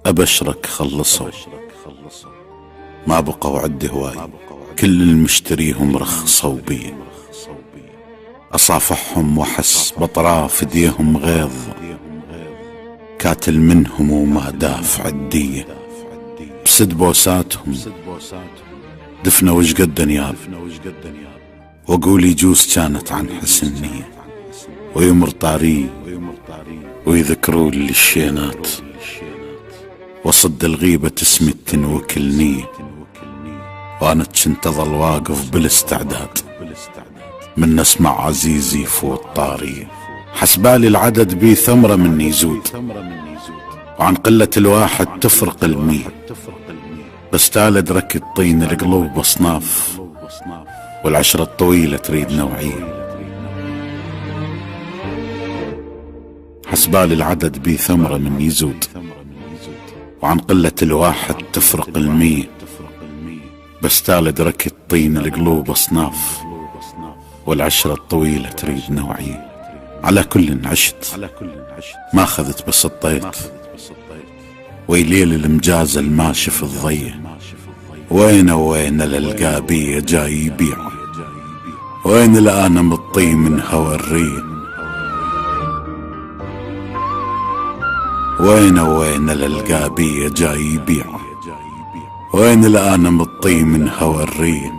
أبشرك خلصوا، ما بقوا عندي هواي، كل المشتريهم رخصوا بي. أصافحهم وحس بأطراف ايديهم غيظ، كاتل منهم وما دافع الدية. بسد بوساتهم دفنة وش قد نياب، واقول يجوز كانت عن حسن نية، ويمر طاري ويذكروا لي الشينات، وصد الغيبة تسمي التنوكلني، وانا كنت اظل واقف بالاستعداد من اسمع عزيزي فوق طاري. حسبالي العدد بي ثمرة مني يزود، وعن قلة الواحد تفرق المية، بس تعال ادرك الطين القلوب اصناف، والعشرة الطويلة تريد نوعية. حسبالي العدد بي ثمرة مني يزود، وعن قلة الواحد تفرق المية، بس تعال ادرك الطين القلوب اصناف، والعشرة الطويلة تريد نوعية. على كل عشت ما اخذت بس الطيت، ويليل المجاز الماشي في الضية، وين للقابية جاي يبيع، وين الآن مطي من هوى الرية، وين للقابية جاي يبيع، وين الآن مطي من هوى الرية.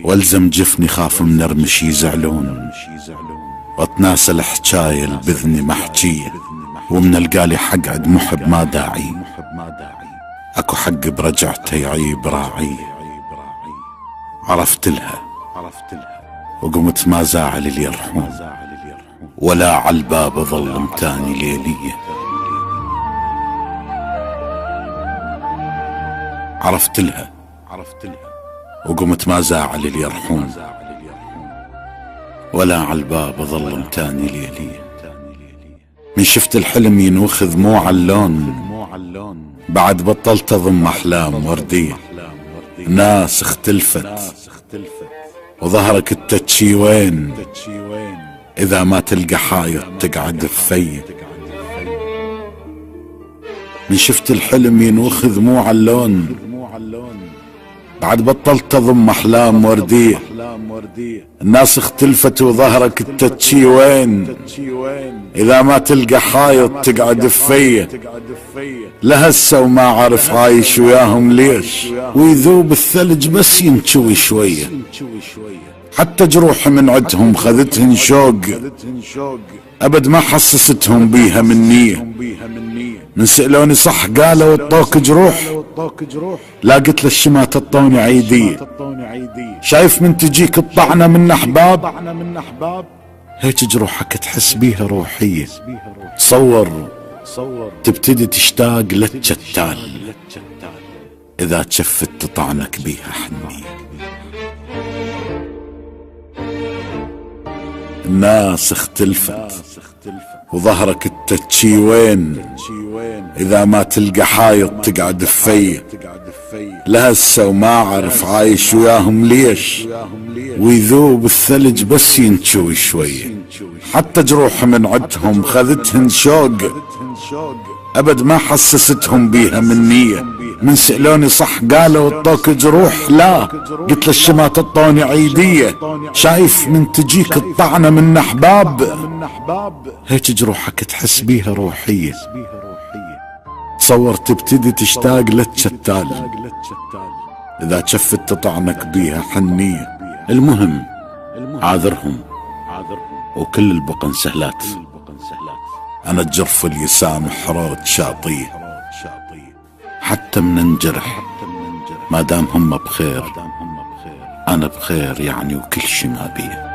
والزم جفني خاف من ارمش يزعلون، واتناسى الحجاية البذني محجية، ومن القالي حق عد محب ما داعي، اكو حق برجعته يعيب راعي. عرفت لها وقمت ما زاعل اللي يرحون، ولا عالباب ظل متاني ليلية. عرفت لها وقمت ما زاعل اللي يرحون، ولا عالباب ظل متاني ليلية. من شفت الحلم ينوخذ مو عاللون، بعد بطلت اضم احلام وردية. ناس اختلفت وظهرك التتشي وين، اذا ما تلقى حايط تقعد بفيه. من شفت الحلم ينوخذ مو عاللون، بعد بطلت اضم احلام وردية. الناس اختلفت وظهرك التتشي وين، اذا ما تلقى حايط تقعد بفيه. لهسه وما عارف عايش وياهم ليش، ويذوب الثلج بس ينشوي شوية. حتى جروح من عدهم خذتهن شوق، ابد ما حسستهم بيها من نية. من سألوني صح قالوا الطوك جروح، لا قلت للشمات الطوني عيدية. شايف من تجيك الطعنة من احباب، هيك جروحك تحس بيها روحية. تصور تبتدي تشتاق للشتال، اذا تشفت تطعنك بيها حنية. الناس اختلفت وظهرك التتشي وين، اذا ما تلقى حايط تقعد بفيه. لهسه وما عارف عايش وياهم ليش، ويذوب الثلج بس ينشوي شوية. حتى جروح من عدهم خذتهن شوق، ابد ما حسستهم بيها من نية. من سألوني صح قالوا الطوك جروح، لا قلت للشمات الطوني عيدية. شايف من تجيك الطعنة من احباب، هيك جروحك تحس بيها روحية. تصور تبتدي تشتاق للشتال، اذا تشفت تطعنك بيها حنية. المهم عاذرهم وكل البقن سهلات، انا الجرف اللي يسامح رود شاطيه. حتى من انجرح ما دام هم بخير، انا بخير يعني، وكل شي ما بيه.